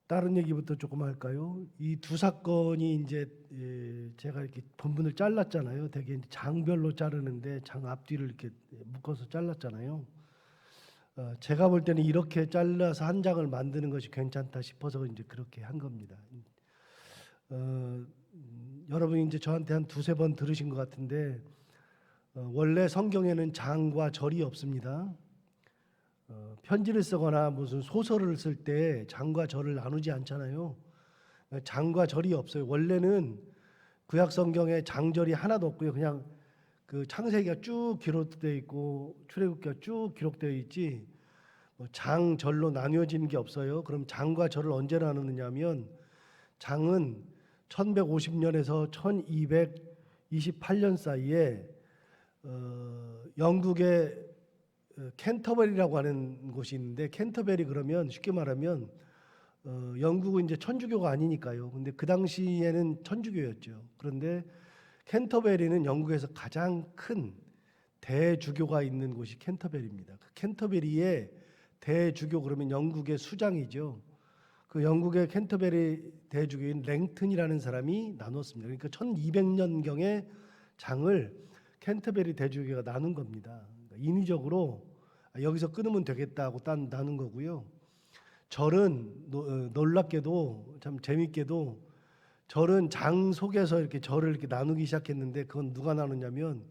다른 얘기부터 조금 할까요? 이 두 사건이 이제 제가 이렇게 본문을 잘랐잖아요. 되게 이제 장별로 자르는데 장 앞뒤를 이렇게 묶어서 잘랐잖아요. 제가 볼 때는 이렇게 잘라서 한 장을 만드는 것이 괜찮다 싶어서 이제 그렇게 한 겁니다. 여러분이 이제 저한테 한 두세 번 들으신 것 같은데 원래 성경에는 장과 절이 없습니다. 편지를 쓰거나 무슨 소설을 쓸 때 장과 절을 나누지 않잖아요. 장과 절이 없어요. 원래는 구약 성경에 장절이 하나도 없고요. 그냥 그 창세기가 쭉 기록되어 있고 출애굽기가 쭉 기록되어 있지 장절로 나뉘어지는 게 없어요. 그럼 장과 절을 언제 나누느냐면 장은 1150년에서 1228년 사이에 영국의 캔터베리라고 하는 곳이 있는데, 캔터베리 그러면 쉽게 말하면 영국은 이제 천주교가 아니니까요. 근데 그 당시에는 천주교였죠. 그런데 캔터베리는 영국에서 가장 큰 대주교가 있는 곳이 캔터베리입니다. 그 캔터베리의 대주교 그러면 영국의 수장이죠. 그 영국의 캔터베리 대주교인 랭튼이라는 사람이 나눴습니다. 그러니까 1200년경에 장을 캔터베리 대주교가 나눈 겁니다. 그러니까 인위적으로 여기서 끊으면 되겠다고 나눈 거고요. 절은 놀랍게도 참 재밌게도 절은 장 속에서 이렇게 절을 이렇게 나누기 시작했는데, 그건 누가 나누냐면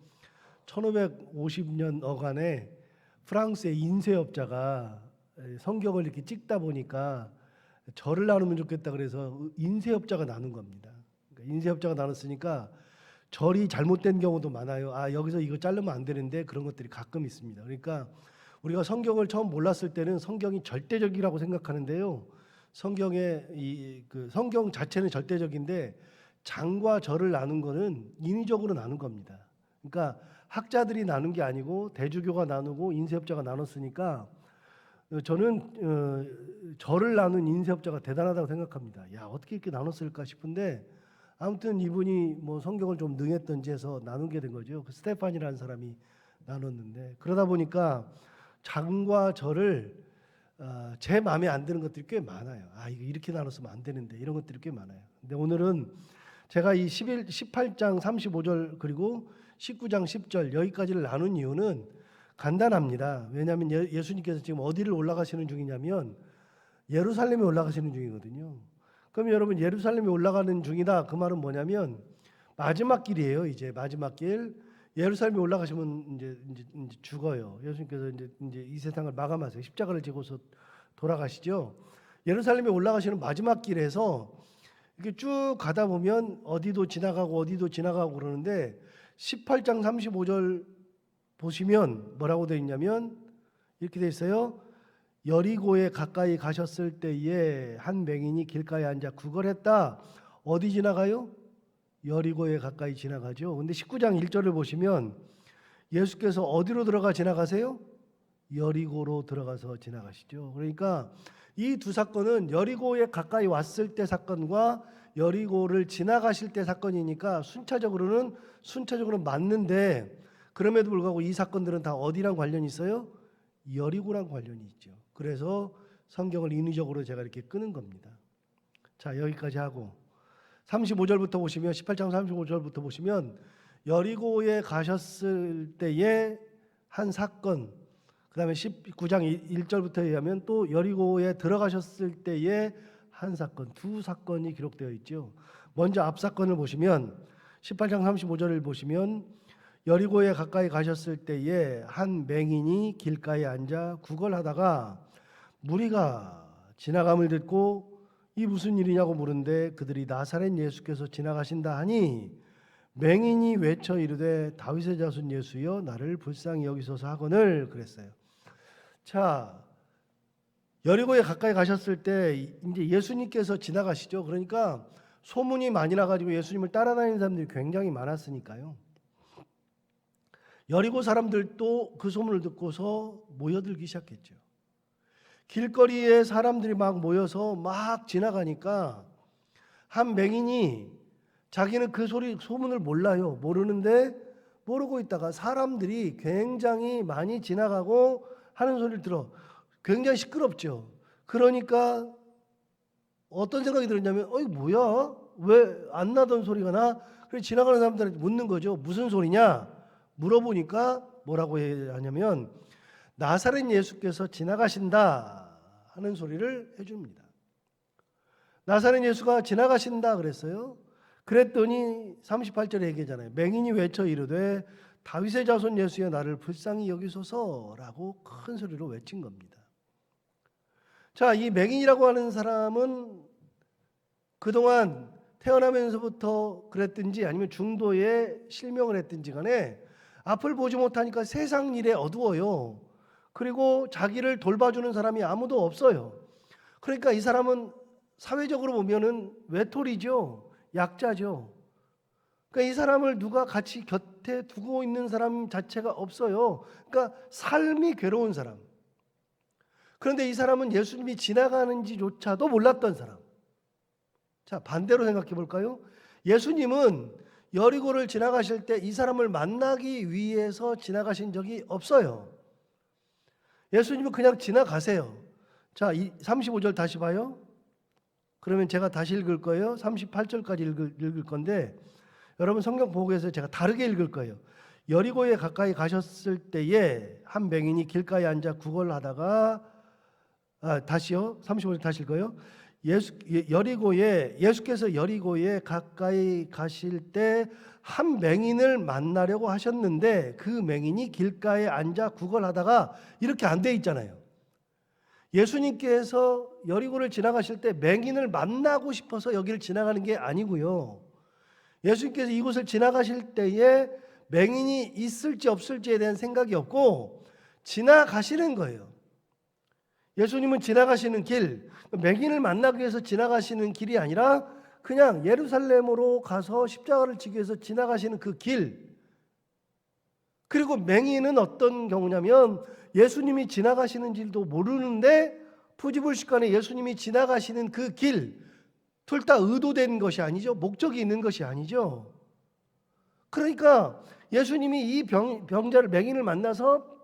1550년 어간에 프랑스의 인쇄업자가 성경을 이렇게 찍다 보니까 절을 나누면 좋겠다 그래서 인쇄업자가 나눈 겁니다. 그러니까 인쇄업자가 나눴으니까 절이 잘못된 경우도 많아요. 여기서 이거 자르면 안 되는데, 그런 것들이 가끔 있습니다. 그러니까 우리가 성경을 처음 몰랐을 때는 성경이 절대적이라고 생각하는데요. 성경의 성경 자체는 절대적인데 장과 절을 나눈 거는 인위적으로 나눈 겁니다. 그러니까 학자들이 나눈 게 아니고 대주교가 나누고 인쇄업자가 나눴으니까 저는 절을 나눈 인쇄업자가 대단하다고 생각합니다. 어떻게 이렇게 나눴을까 싶은데, 아무튼 이분이 뭐 성경을 좀 능했던지 해서 나누게 된 거죠. 그 스테판이라는 사람이 나눴는데, 그러다 보니까 장과 절을 제 마음에 안 드는 것들이 꽤 많아요. 이거 이렇게 나눴으면 안 되는데, 이런 것들이 꽤 많아요. 근데 오늘은 제가 이 18장 35절 그리고 19장 10절 여기까지를 나눈 이유는 간단합니다. 왜냐하면 예수님께서 지금 어디를 올라가시는 중이냐면 예루살렘에 올라가시는 중이거든요. 그럼 여러분, 예루살렘에 올라가는 중이다, 그 말은 뭐냐면 마지막 길이에요. 이제 마지막 길. 예루살렘에 올라가시면 이제 죽어요. 예수님께서 이제 이 세상을 마감하세요. 십자가를 지고서 돌아가시죠. 예루살렘에 올라가시는 마지막 길에서 이렇게 쭉 가다 보면 어디도 지나가고 어디도 지나가고 그러는데, 18장 35절 보시면 뭐라고 되어 있냐면 이렇게 되어 있어요. 여리고에 가까이 가셨을 때에 한 맹인이 길가에 앉아 구걸했다. 어디 지나가요? 여리고에 가까이 지나가죠. 근데 19장 1절을 보시면 예수께서 어디로 들어가 지나가세요? 여리고로 들어가서 지나가시죠. 그러니까 이 두 사건은 여리고에 가까이 왔을 때 사건과 여리고를 지나가실 때 사건이니까 순차적으로는 맞는데, 그럼에도 불구하고 이 사건들은 다 어디랑 관련이 있어요? 여리고랑 관련이 있죠. 그래서 성경을 인위적으로 제가 이렇게 끄는 겁니다. 자, 여기까지 하고 35절부터 보시면, 18장 35절부터 보시면 여리고에 가셨을 때의 한 사건, 그 다음에 19장 1절부터 얘기하면 또 여리고에 들어가셨을 때의 한 사건, 두 사건이 기록되어 있죠. 먼저 앞 사건을 보시면 18장 35절을 보시면 여리고에 가까이 가셨을 때에 한 맹인이 길가에 앉아 구걸하다가 무리가 지나감을 듣고 이 무슨 일이냐고 물은데, 그들이 나사렛 예수께서 지나가신다 하니 맹인이 외쳐 이르되 다윗의 자손 예수여 나를 불쌍히 여기소서 하거늘 그랬어요. 자, 여리고에 가까이 가셨을 때 이제 예수님께서 지나가시죠. 그러니까 소문이 많이 나가지고 예수님을 따라다니는 사람들이 굉장히 많았으니까요. 여리고 사람들도 그 소문을 듣고서 모여들기 시작했죠. 길거리에 사람들이 막 모여서 막 지나가니까 한 맹인이 자기는 그 소문을 몰라요. 모르고 있다가 사람들이 굉장히 많이 지나가고 하는 소리를 들어. 굉장히 시끄럽죠. 그러니까 어떤 생각이 들었냐면 이거 뭐야? 왜 안 나던 소리가 나? 그래서 지나가는 사람들한테 묻는 거죠. 무슨 소리냐? 물어보니까 뭐라고 하냐면 나사렛 예수께서 지나가신다 하는 소리를 해줍니다. 나사렛 예수가 지나가신다 그랬어요. 그랬더니 38절에 얘기하잖아요. 맹인이 외쳐 이르되 다윗의 자손 예수여 나를 불쌍히 여기소서라고 큰 소리로 외친 겁니다. 자, 이 맹인이라고 하는 사람은 그동안 태어나면서부터 그랬든지 아니면 중도에 실명을 했든지 간에 앞을 보지 못하니까 세상 일에 어두워요. 그리고 자기를 돌봐주는 사람이 아무도 없어요. 그러니까 이 사람은 사회적으로 보면은 외톨이죠. 약자죠. 그러니까 이 사람을 누가 같이 곁에 두고 있는 사람 자체가 없어요. 그러니까 삶이 괴로운 사람. 그런데 이 사람은 예수님이 지나가는지조차도 몰랐던 사람. 자, 반대로 생각해 볼까요? 예수님은 여리고를 지나가실 때 이 사람을 만나기 위해서 지나가신 적이 없어요. 예수님은 그냥 지나가세요. 자, 35절 다시 봐요. 그러면 제가 다시 읽을 거예요. 38절까지 읽을 건데 여러분 성경 보고 계세요. 제가 다르게 읽을 거예요. 여리고에 가까이 가셨을 때에 한 맹인이 길가에 앉아 구걸하다가 다시요. 35절 다시 읽어요. 예수께서 여리고에 가까이 가실 때 한 맹인을 만나려고 하셨는데 그 맹인이 길가에 앉아 구걸하다가 이렇게 안 돼 있잖아요. 예수님께서 여리고를 지나가실 때 맹인을 만나고 싶어서 여기를 지나가는 게 아니고요. 예수님께서 이곳을 지나가실 때에 맹인이 있을지 없을지에 대한 생각이 없고 지나가시는 거예요. 예수님은 지나가시는 길, 맹인을 만나기 위해서 지나가시는 길이 아니라 그냥 예루살렘으로 가서 십자가를 지기 위해서 지나가시는 그 길. 그리고 맹인은 어떤 경우냐면 예수님이 지나가시는 길도 모르는데 푸지불식간에 예수님이 지나가시는 그 길, 둘 다 의도된 것이 아니죠. 목적이 있는 것이 아니죠. 그러니까 예수님이 이 병자를 맹인을 만나서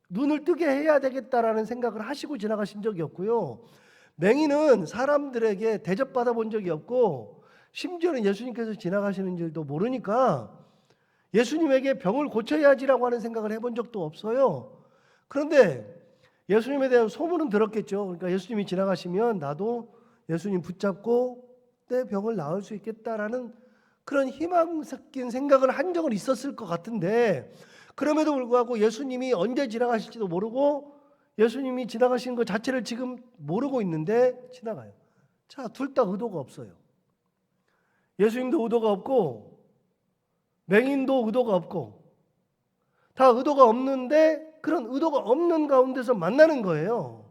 눈을 뜨게 해야 되겠다라는 생각을 하시고 지나가신 적이 없고요. 맹인은 사람들에게 대접받아 본 적이 없고 심지어는 예수님께서 지나가시는 줄도 모르니까 예수님에게 병을 고쳐야지라고 하는 생각을 해본 적도 없어요. 그런데 예수님에 대한 소문은 들었겠죠. 그러니까 예수님이 지나가시면 나도 예수님 붙잡고 내 병을 나을 수 있겠다라는 그런 희망 섞인 생각을 한 적은 있었을 것 같은데 그럼에도 불구하고 예수님이 언제 지나가실지도 모르고 예수님이 지나가신 것 자체를 지금 모르고 있는데 지나가요. 자, 둘 다 의도가 없어요. 예수님도 의도가 없고 맹인도 의도가 없고 다 의도가 없는데 그런 의도가 없는 가운데서 만나는 거예요.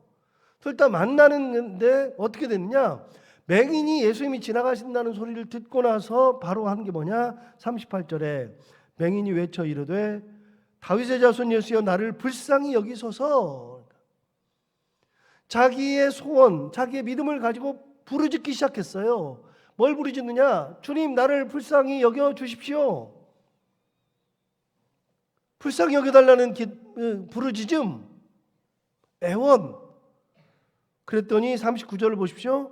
둘 다 만나는데 어떻게 됐느냐? 맹인이 예수님이 지나가신다는 소리를 듣고 나서 바로 한 게 뭐냐? 38절에 맹인이 외쳐 이르되 다윗의 자손 예수여 나를 불쌍히 여기소서. 자기의 소원, 자기의 믿음을 가지고 부르짖기 시작했어요. 뭘 부르짖느냐? 주님 나를 불쌍히 여겨 주십시오. 불쌍히 여겨달라는 부르짖음, 애원. 그랬더니 39절을 보십시오.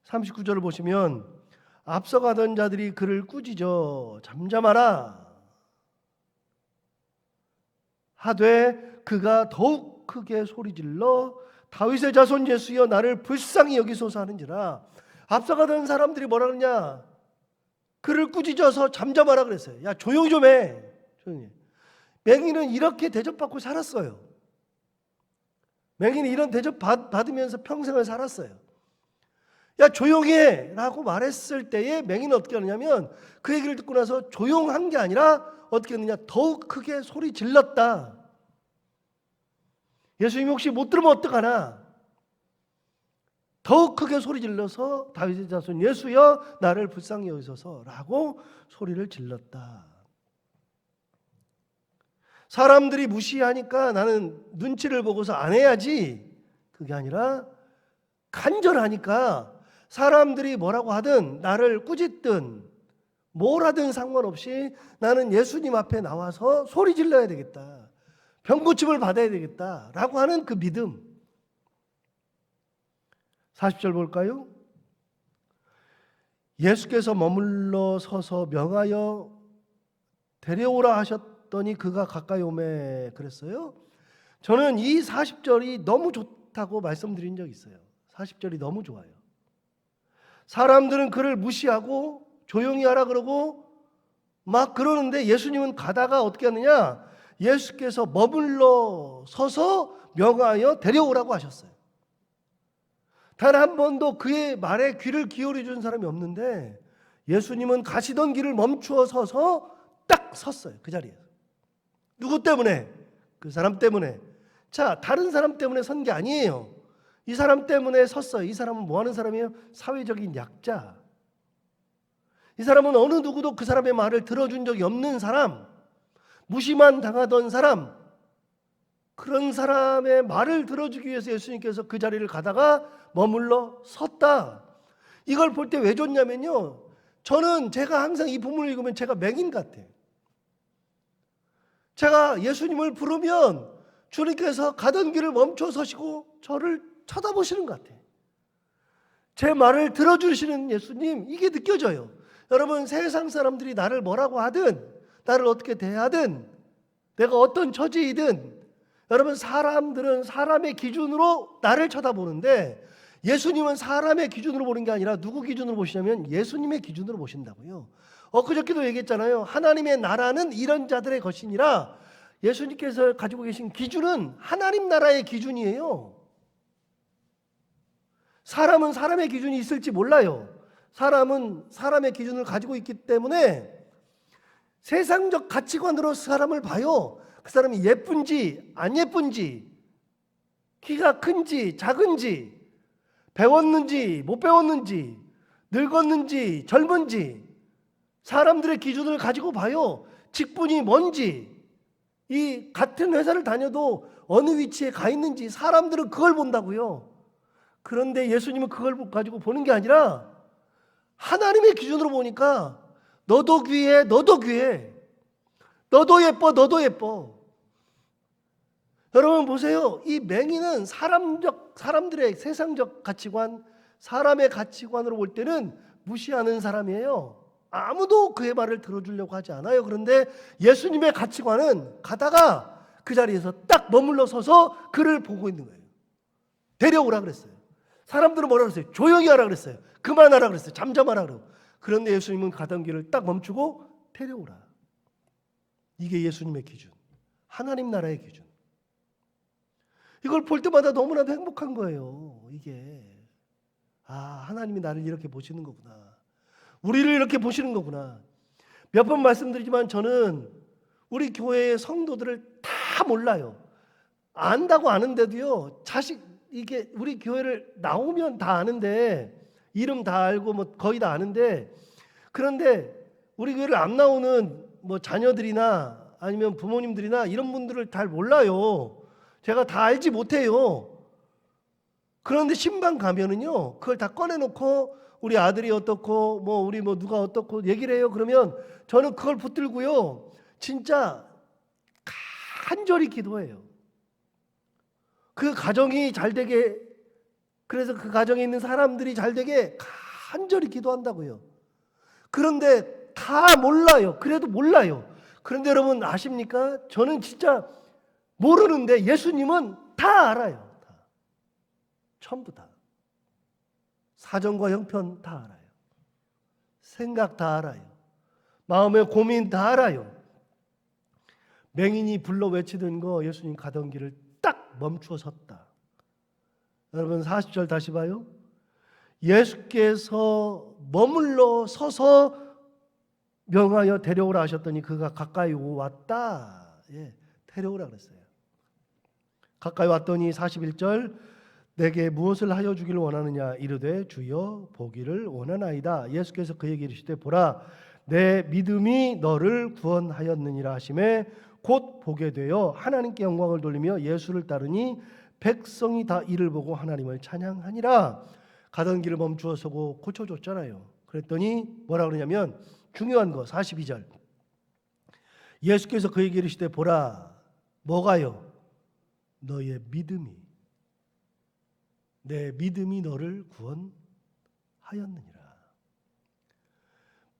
39절을 보시면 앞서가던 자들이 그를 꾸짖어 잠잠하라 하되 그가 더욱 크게 소리질러 다윗의 자손 예수여 나를 불쌍히 여기소서 하는지라. 앞서가던 사람들이 뭐라 그러냐? 그를 꾸짖어서 잠잠하라 그랬어요. 야 조용히 좀 해. 조용히. 맹인은 이렇게 대접받고 살았어요. 맹인이 이런 대접 받으면서 평생을 살았어요. 야 조용히 해 라고 말했을 때에 맹인은 어떻게 하느냐면 그 얘기를 듣고 나서 조용한 게 아니라 어떻게 했느냐? 더욱 크게 소리 질렀다. 예수님이 혹시 못 들으면 어떡하나? 더욱 크게 소리 질러서 다윗의 자손 예수여 나를 불쌍히 여기소서 라고 소리를 질렀다. 사람들이 무시하니까 나는 눈치를 보고서 안 해야지. 그게 아니라 간절하니까 사람들이 뭐라고 하든 나를 꾸짖든 뭘 하든 상관없이 나는 예수님 앞에 나와서 소리 질러야 되겠다. 병고침을 받아야 되겠다라고 하는 그 믿음. 40절 볼까요? 예수께서 머물러 서서 명하여 데려오라 하셨더니 그가 가까이 오매 그랬어요. 저는 이 40절이 너무 좋다고 말씀드린 적이 있어요. 40절이 너무 좋아요. 사람들은 그를 무시하고 조용히 하라 그러고 막 그러는데 예수님은 가다가 어떻게 하느냐? 예수께서 머물러 서서 명하여 데려오라고 하셨어요. 단 한 번도 그의 말에 귀를 기울여 준 사람이 없는데 예수님은 가시던 길을 멈추어 서서 딱 섰어요. 그 자리에. 누구 때문에? 그 사람 때문에. 자, 다른 사람 때문에 선 게 아니에요. 이 사람 때문에 섰어요. 이 사람은 뭐 하는 사람이에요? 사회적인 약자. 이 사람은 어느 누구도 그 사람의 말을 들어준 적이 없는 사람, 무시만 당하던 사람, 그런 사람의 말을 들어주기 위해서 예수님께서 그 자리를 가다가 머물러 섰다. 이걸 볼 때 왜 좋냐면요, 저는 제가 항상 이 본문을 읽으면 제가 맹인 같아요. 제가 예수님을 부르면 주님께서 가던 길을 멈춰 서시고 저를 쳐다보시는 것 같아요. 제 말을 들어주시는 예수님, 이게 느껴져요. 여러분, 세상 사람들이 나를 뭐라고 하든, 나를 어떻게 대하든, 내가 어떤 처지이든, 여러분, 사람들은 사람의 기준으로 나를 쳐다보는데 예수님은 사람의 기준으로 보는 게 아니라 누구 기준으로 보시냐면 예수님의 기준으로 보신다고요. 엊그저께도 얘기했잖아요. 하나님의 나라는 이런 자들의 것이니라. 예수님께서 가지고 계신 기준은 하나님 나라의 기준이에요. 사람은 사람의 기준이 있을지 몰라요. 사람은 사람의 기준을 가지고 있기 때문에 세상적 가치관으로 사람을 봐요. 그 사람이 예쁜지 안 예쁜지, 키가 큰지 작은지, 배웠는지 못 배웠는지, 늙었는지 젊은지, 사람들의 기준을 가지고 봐요. 직분이 뭔지, 이 같은 회사를 다녀도 어느 위치에 가 있는지 사람들은 그걸 본다고요. 그런데 예수님은 그걸 가지고 보는 게 아니라 하나님의 기준으로 보니까 너도 귀해, 너도 귀해, 너도 예뻐, 너도 예뻐. 여러분 보세요. 이 맹인은 사람들의 세상적 가치관, 사람의 가치관으로 볼 때는 무시하는 사람이에요. 아무도 그의 말을 들어주려고 하지 않아요. 그런데 예수님의 가치관은 가다가 그 자리에서 딱 머물러 서서 그를 보고 있는 거예요. 데려오라 그랬어요. 사람들은 뭐라 그랬어요? 조용히 하라 그랬어요. 그만하라 그랬어요. 잠잠하라 그러고. 그런데 예수님은 가던 길을 딱 멈추고 데려오라. 이게 예수님의 기준, 하나님 나라의 기준. 이걸 볼 때마다 너무나도 행복한 거예요. 이게 하나님이 나를 이렇게 보시는 거구나, 우리를 이렇게 보시는 거구나. 몇 번 말씀드리지만 저는 우리 교회의 성도들을 다 몰라요. 안다고 아는데도요, 이게 우리 교회를 나오면 다 아는데, 이름 다 알고 뭐 거의 다 아는데, 그런데 우리 교회를 안 나오는 뭐 자녀들이나 아니면 부모님들이나 이런 분들을 잘 몰라요. 제가 다 알지 못해요. 그런데 신방 가면은요, 그걸 다 꺼내놓고 우리 아들이 어떻고 뭐 우리 뭐 누가 어떻고 얘기를 해요. 그러면 저는 그걸 붙들고요, 진짜 간절히 기도해요. 그 가정이 잘 되게, 그래서 그 가정에 있는 사람들이 잘 되게 간절히 기도한다고요. 그런데 다 몰라요. 그래도 몰라요. 그런데 여러분 아십니까? 저는 진짜 모르는데 예수님은 다 알아요. 다. 전부 다. 사정과 형편 다 알아요. 생각 다 알아요. 마음의 고민 다 알아요. 맹인이 불러 외치던 거 예수님 가던 길을 딱 멈추어 섰다. 여러분 40절 다시 봐요. 예수께서 머물러 서서 명하여 데려오라 하셨더니 그가 가까이 왔다. 예, 데려오라 그랬어요. 가까이 왔더니 41절, 내게 무엇을 하여 주기를 원하느냐 이르되 주여 보기를 원하나이다. 예수께서 그에게 이르시되 보라 내 믿음이 너를 구원하였느니라 하시매 곧 보게 되어 하나님께 영광을 돌리며 예수를 따르니 백성이 다 이를 보고 하나님을 찬양하니라. 가던 길을 멈추어 서고 고쳐줬잖아요. 그랬더니 뭐라 그러냐면 중요한 거 42절, 예수께서 그에게 이르시되 보라 뭐가요? 너의 믿음이, 내 믿음이 너를 구원하였느니라.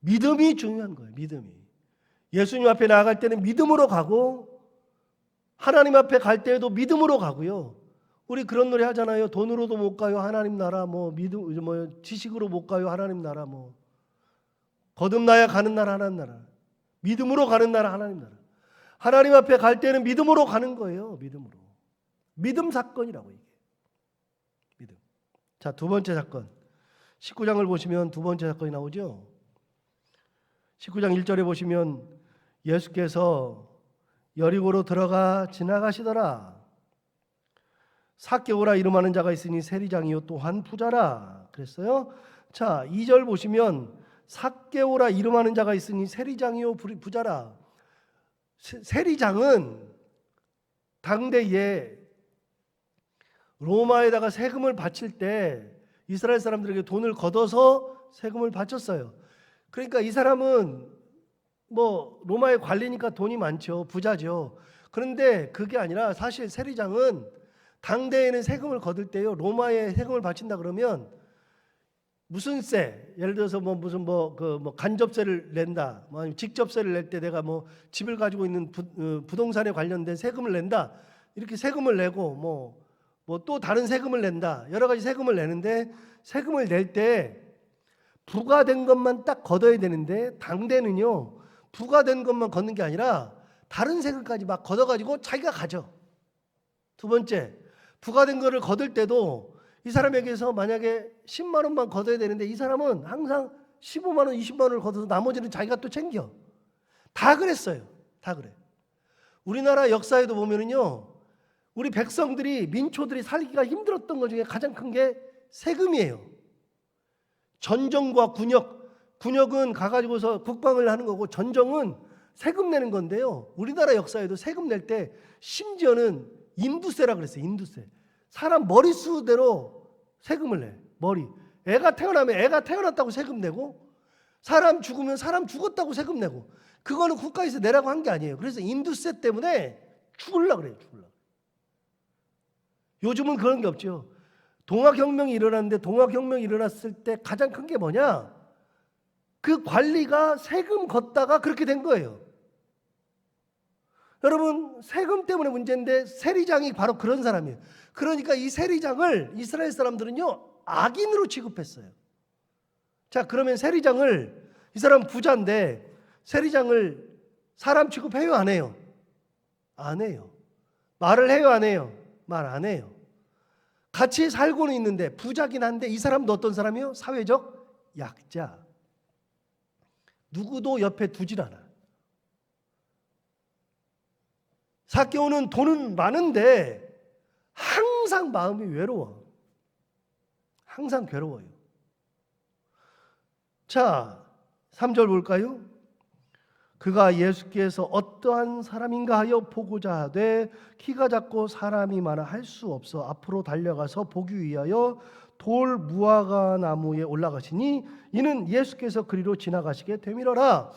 믿음이 중요한 거예요. 믿음이. 예수님 앞에 나아갈 때는 믿음으로 가고 하나님 앞에 갈 때에도 믿음으로 가고요. 우리 그런 노래 하잖아요. 돈으로도 못 가요. 하나님 나라. 지식으로 못 가요. 하나님 나라. 거듭나야 가는 나라 하나님 나라. 믿음으로 가는 나라 하나님 나라. 하나님 앞에 갈 때는 믿음으로 가는 거예요. 믿음으로. 믿음 사건이라고 이게. 믿음. 자, 두 번째 사건. 19장을 보시면 두 번째 사건이 나오죠. 19장 1절에 보시면 예수께서 여리고로 들어가 지나가시더라. 삭개오라 이름하는 자가 있으니 세리장이요 또한 부자라 그랬어요. 자, 2절 보시면 삭개오라 이름하는 자가 있으니 세리장이요 부자라. 세리장은 당대에 로마에다가 세금을 바칠 때 이스라엘 사람들에게 돈을 걷어서 세금을 바쳤어요. 그러니까 이 사람은 로마의 관리니까 돈이 많죠. 부자죠. 그런데 그게 아니라 사실 세리장은 당대에는 세금을 거둘 때요. 로마에 세금을 바친다 그러면 무슨 세, 예를 들어서 간접세를 낸다, 아니면 직접세를 낼 때 내가 집을 가지고 있는 부동산에 관련된 세금을 낸다. 이렇게 세금을 내고 또 다른 세금을 낸다. 여러 가지 세금을 내는데 세금을 낼 때 부과된 것만 딱 걷어야 되는데 당대는요. 부과된 것만 걷는 게 아니라 다른 세금까지 막 걷어가지고 자기가 가져. 두 번째, 부과된 거를 거둘 때도 이 사람에게서 만약에 10만 원만 걷어야 되는데 이 사람은 항상 15만 원, 20만 원을 걷어서 나머지는 자기가 또 챙겨. 다 그랬어요. 다 그래. 우리나라 역사에도 보면은요. 우리 백성들이 민초들이 살기가 힘들었던 것 중에 가장 큰 게 세금이에요. 전정과 군역은 가가지고서 국방을 하는 거고 전정은 세금 내는 건데요. 우리나라 역사에도 세금 낼 때 심지어는 인두세라 그랬어요. 인두세. 사람 머릿수대로 세금을 내. 머리. 애가 태어나면 애가 태어났다고 세금 내고 사람 죽으면 사람 죽었다고 세금 내고 그거는 국가에서 내라고 한 게 아니에요. 그래서 인두세 때문에 죽으려고 그래요. 죽으려고. 요즘은 그런 게 없죠. 동학혁명이 일어났는데 동학혁명이 일어났을 때 가장 큰 게 뭐냐? 그 관리가 세금 걷다가 그렇게 된 거예요. 여러분 세금 때문에 문제인데 세리장이 바로 그런 사람이에요. 그러니까 이 세리장을 이스라엘 사람들은요 악인으로 취급했어요. 자, 그러면 세리장을 이 사람 부자인데 세리장을 사람 취급해요 안 해요? 안 해요. 말을 해요 안 해요? 말 안 해요. 같이 살고는 있는데 부자긴 한데 이 사람도 어떤 사람이요? 사회적 약자. 누구도 옆에 두질 않아. 삭개오는 돈은 많은데 항상 마음이 외로워. 항상 괴로워요. 자, 3절 볼까요? 그가 예수께서 어떠한 사람인가 하여 보고자 하되 키가 작고 사람이 많아 할 수 없어 앞으로 달려가서 보기 위하여 돌 무화과 나무에 올라가시니 이는 예수께서 그리로 지나가시게 되밀어라.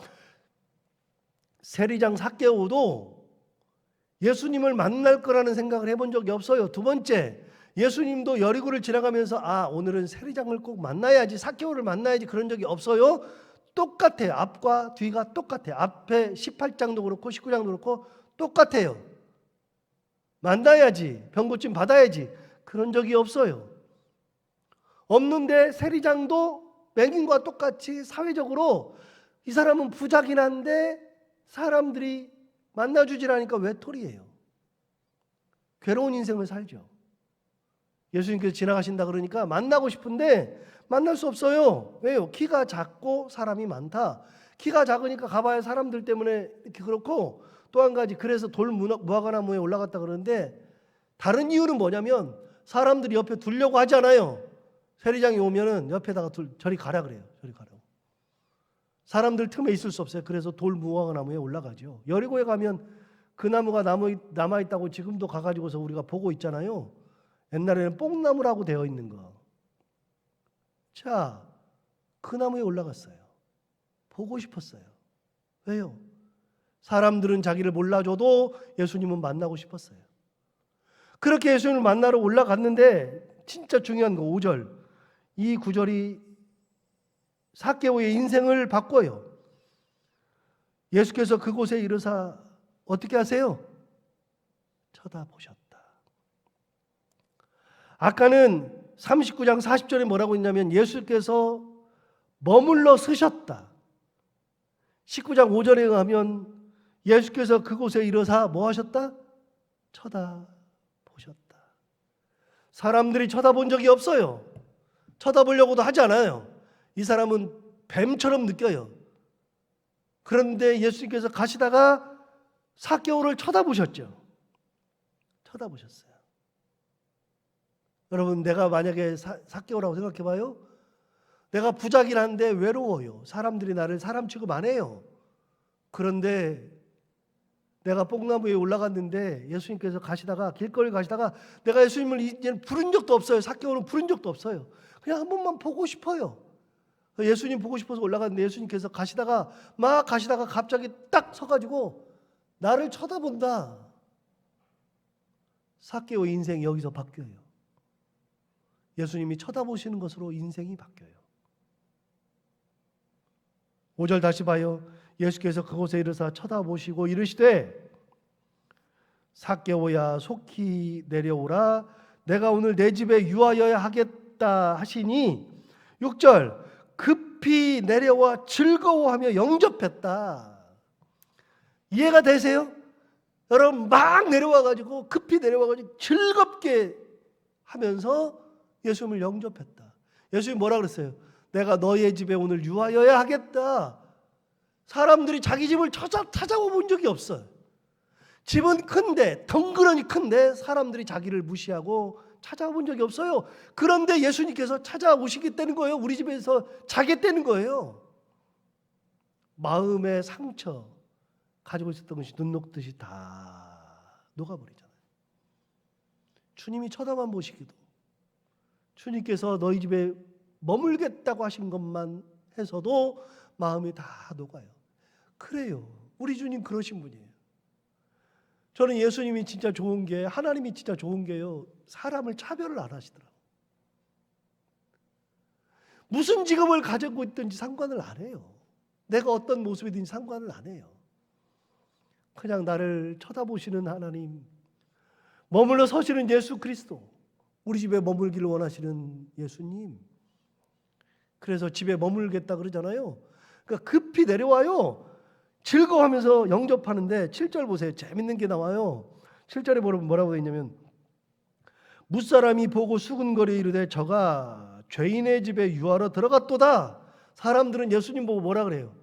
세리장 삭개오도 예수님을 만날 거라는 생각을 해본 적이 없어요. 두 번째, 예수님도 여리고를 지나가면서 오늘은 세리장을 꼭 만나야지, 삭개오를 만나야지 그런 적이 없어요. 똑같아요. 앞과 뒤가 똑같아요. 앞에 18장도 그렇고 19장도 그렇고 똑같아요. 만나야지, 병고침 받아야지 그런 적이 없어요. 없는데 세리장도 맹인과 똑같이 사회적으로 이 사람은 부자긴 한데 사람들이 만나주질 않으니까 외톨이에요. 괴로운 인생을 살죠. 예수님께서 지나가신다 그러니까 만나고 싶은데 만날 수 없어요. 왜요? 키가 작고 사람이 많다. 키가 작으니까 가봐야 사람들 때문에 이렇게 그렇고 또 한 가지 그래서 돌 무화과 나무에 올라갔다 그러는데 다른 이유는 뭐냐면 사람들이 옆에 두려고 하잖아요. 세리장이 오면은 옆에다가 저리 가라 그래요. 저리 가라고. 사람들 틈에 있을 수 없어요. 그래서 돌 무화과 나무에 올라가죠. 여리고에 가면 그 나무가 남아있다고 지금도 가가지고서 우리가 보고 있잖아요. 옛날에는 뽕나무라고 되어 있는 거. 자, 그 나무에 올라갔어요. 보고 싶었어요. 왜요? 사람들은 자기를 몰라줘도 예수님은 만나고 싶었어요. 그렇게 예수님을 만나러 올라갔는데 진짜 중요한 거 5절. 이 구절이 삭개오의 인생을 바꿔요. 예수께서 그곳에 이르사 어떻게 하세요? 쳐다보셨다. 아까는 39장 40절에 뭐라고 했냐면 예수께서 머물러 서셨다. 19장 5절에 가면 예수께서 그곳에 이르사 뭐 하셨다? 쳐다보셨다. 사람들이 쳐다본 적이 없어요. 쳐다보려고도 하지 않아요. 이 사람은 뱀처럼 느껴요. 그런데 예수님께서 가시다가 삭개오를 쳐다보셨죠. 쳐다보셨어요. 여러분, 내가 만약에 삭개오라고 생각해 봐요. 내가 부자긴 한데 외로워요. 사람들이 나를 사람 취급 안 해요. 그런데 내가 뽕나무에 올라갔는데 예수님께서 가시다가 길거리 가시다가 내가 예수님을 이제는 부른 적도 없어요. 삭개오는 부른 적도 없어요. 그냥 한 번만 보고 싶어요. 예수님 보고 싶어서 올라갔는데 예수님께서 가시다가 갑자기 딱 서가지고 나를 쳐다본다. 삭개오의 인생이 여기서 바뀌어요. 예수님이 쳐다보시는 것으로 인생이 바뀌어요. 5절 다시 봐요. 예수께서 그곳에 이르사 쳐다보시고 이르시되 삭개오야 속히 내려오라. 내가 오늘 내 집에 유하여야 하겠다 하시니 6절 급히 내려와 즐거워하며 영접했다. 이해가 되세요? 여러분 막 내려와가지고 급히 내려와가지고 즐겁게 하면서 예수님을 영접했다. 예수님이 뭐라 그랬어요? 내가 너의 집에 오늘 유하여야 하겠다. 사람들이 자기 집을 찾아본 적이 없어요. 집은 큰데 덩그러니 큰데 사람들이 자기를 무시하고 찾아본 적이 없어요. 그런데 예수님께서 찾아오시겠다는 거예요. 우리 집에서 자겠다는 거예요. 마음의 상처 가지고 있었던 것이 눈 녹듯이 다 녹아버리잖아요. 주님이 쳐다만 보시기도 주님께서 너희 집에 머물겠다고 하신 것만 해서도 마음이 다 녹아요. 그래요. 우리 주님 그러신 분이에요. 저는 예수님이 진짜 좋은 게 하나님이 진짜 좋은 게요. 사람을 차별을 안 하시더라고요. 무슨 직업을 가지고 있든지 상관을 안 해요. 내가 어떤 모습이든지 상관을 안 해요. 그냥 나를 쳐다보시는 하나님, 머물러 서시는 예수 그리스도, 우리 집에 머물기를 원하시는 예수님. 그래서 집에 머물겠다 그러잖아요. 그러니까 급히 내려와요. 즐거워하면서 영접하는데 7절 보세요. 재밌는 게 나와요. 7절에 뭐라고 되어 있냐면 무사람이 보고 수군거리 이르되 저가 죄인의 집에 유하러 들어갔도다. 사람들은 예수님 보고 뭐라 그래요?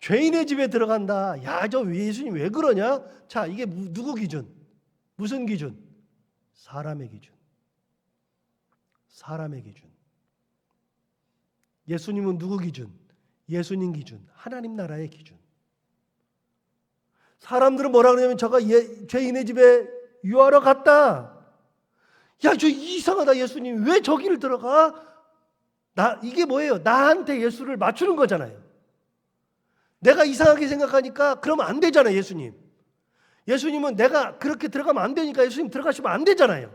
죄인의 집에 들어간다. 야, 저 예수님 왜 그러냐? 자, 이게 누구 기준? 무슨 기준? 사람의 기준. 사람의 기준. 예수님은 누구 기준? 예수님 기준. 하나님 나라의 기준. 사람들은 뭐라 그러냐면 저가 죄인의 집에 유하러 갔다. 야, 저 이상하다. 예수님 왜 저기를 들어가? 이게 뭐예요? 나한테 예수를 맞추는 거잖아요. 내가 이상하게 생각하니까 그러면 안 되잖아요. 예수님은 내가 그렇게 들어가면 안 되니까 예수님 들어가시면 안 되잖아요.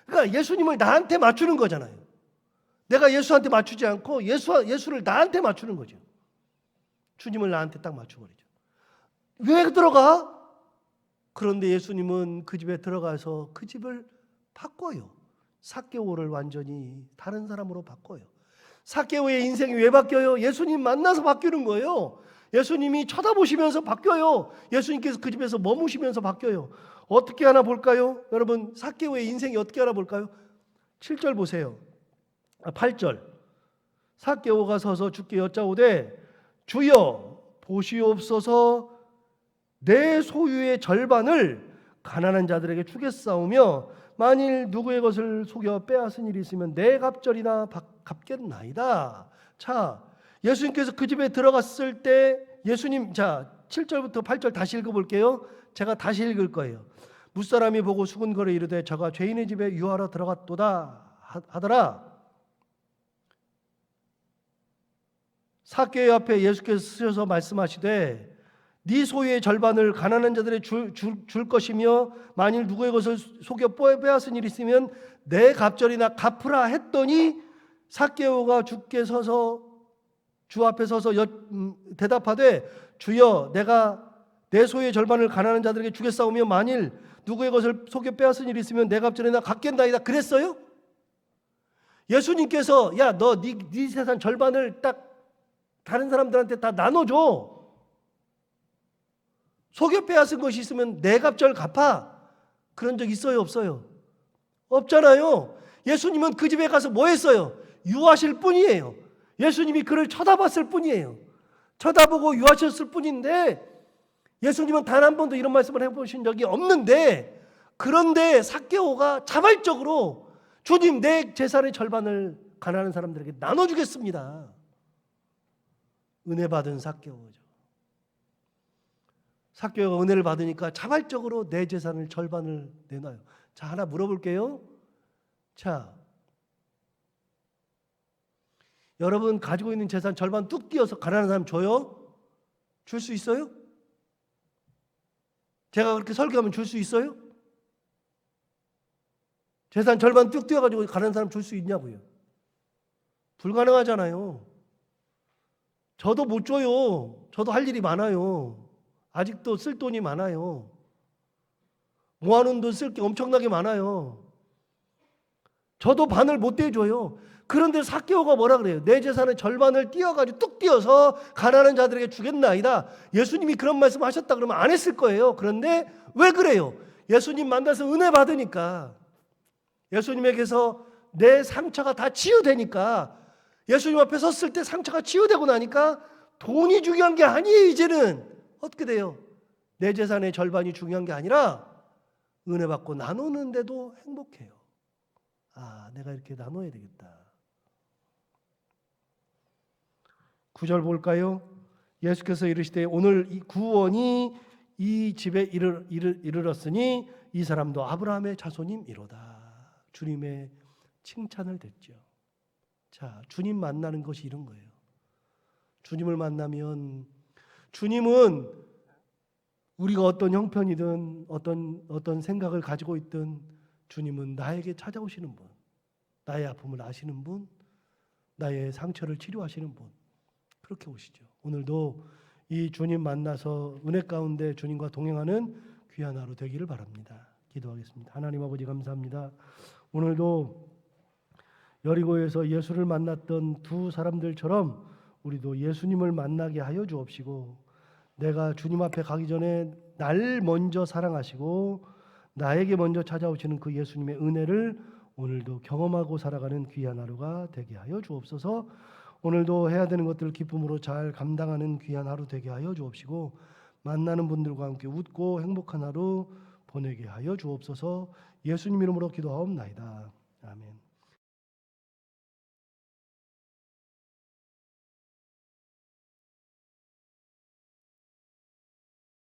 그러니까 예수님을 나한테 맞추는 거잖아요. 내가 예수한테 맞추지 않고 예수를 나한테 맞추는 거죠. 주님을 나한테 딱 맞춰버리죠. 왜 들어가? 그런데 예수님은 그 집에 들어가서 그 집을 바꿔요. 삭개오를 완전히 다른 사람으로 바꿔요. 삭개오의 인생이 왜 바뀌어요? 예수님 만나서 바뀌는 거예요. 예수님이 쳐다보시면서 바뀌어요. 예수님께서 그 집에서 머무시면서 바뀌어요. 어떻게 하나 볼까요? 여러분 삭개오의 인생이 어떻게 하나 볼까요? 7절 보세요. 8절 삭개오가 서서 주께 여짜오되 주여 보시옵소서 내 소유의 절반을 가난한 자들에게 주겠사오며 만일 누구의 것을 속여 빼앗은 일이 있으면 내 갑절이나 갚겠나이다. 자, 예수님께서 그 집에 들어갔을 때 예수님, 자 7절부터 8절 다시 읽어볼게요. 제가 다시 읽을 거예요. 무사람이 보고 수군거려 이르되 저가 죄인의 집에 유하러 들어갔도다 하더라. 삭개오 앞에 예수께서 서셔서 말씀하시되 네 소유의 절반을 가난한 자들에 줄 것이며 만일 누구의 것을 속여 빼앗은 일이 있으면 내 갑절이나 갚으라 했더니 삭개오가 주께 서서 주 앞에 서서 대답하되 주여 내가 내 소유의 절반을 가난한 자들에게 주겠사오며 만일 누구의 것을 속여 빼앗은 일이 있으면 내 갑절에 나 갚겠나이다 그랬어요? 예수님께서 야 너 네 재산 절반을 딱 다른 사람들한테 다 나눠줘. 속여 빼앗은 것이 있으면 내 갑절 갚아. 그런 적 있어요 없어요? 없잖아요. 예수님은 그 집에 가서 뭐 했어요? 유하실 뿐이에요. 예수님이 그를 쳐다봤을 뿐이에요. 쳐다보고 유하셨을 뿐인데 예수님은 단 한 번도 이런 말씀을 해보신 적이 없는데, 그런데 삭개오가 자발적으로 주님 내 재산의 절반을 가난한 사람들에게 나눠주겠습니다. 은혜 받은 삭개오죠. 삭개오가 은혜를 받으니까 자발적으로 내 재산을 절반을 내놔요. 자, 하나 물어볼게요. 자, 여러분 가지고 있는 재산 절반 뚝 띄어서 가난한 사람 줘요? 줄 수 있어요? 제가 그렇게 설교하면 줄 수 있어요? 재산 절반 뚝 띄어가지고 가난한 사람 줄 수 있냐고요? 불가능하잖아요. 저도 못 줘요. 저도 할 일이 많아요. 아직도 쓸 돈이 많아요. 모아놓은 돈 쓸 게 엄청나게 많아요. 저도 반을 못 대줘요. 그런데 삭개오가 뭐라 그래요? 내 재산의 절반을 띄어가지고 뚝 띄어서 가난한 자들에게 주겠나이다. 예수님이 그런 말씀 하셨다 그러면 안 했을 거예요. 그런데 왜 그래요? 예수님 만나서 은혜 받으니까, 예수님에게서 내 상처가 다 치유되니까, 예수님 앞에 섰을 때 상처가 치유되고 나니까 돈이 중요한 게 아니에요. 이제는 어떻게 돼요? 내 재산의 절반이 중요한 게 아니라 은혜 받고 나누는데도 행복해요. 아, 내가 이렇게 나눠야 되겠다. 9절 볼까요? 예수께서 이르시되 오늘 이 구원이 이 집에 이르렀으니 이 사람도 아브라함의 자손임이로다. 주님의 칭찬을 듣죠. 자, 주님 만나는 것이 이런 거예요. 주님을 만나면, 주님은 우리가 어떤 형편이든 어떤 생각을 가지고 있든 주님은 나에게 찾아오시는 분, 나의 아픔을 아시는 분, 나의 상처를 치료하시는 분, 그렇게 오시죠. 오늘도 이 주님 만나서 은혜 가운데 주님과 동행하는 귀한 하루 되기를 바랍니다. 기도하겠습니다. 하나님 아버지 감사합니다. 오늘도 여리고에서 예수를 만났던 두 사람들처럼 우리도 예수님을 만나게 하여 주옵시고, 내가 주님 앞에 가기 전에 날 먼저 사랑하시고 나에게 먼저 찾아오시는 그 예수님의 은혜를 오늘도 경험하고 살아가는 귀한 하루가 되게 하여 주옵소서. 오늘도 해야 되는 것들을 기쁨으로 잘 감당하는 귀한 하루 되게 하여 주옵시고, 만나는 분들과 함께 웃고 행복한 하루 보내게 하여 주옵소서. 예수님 이름으로 기도하옵나이다. 아멘.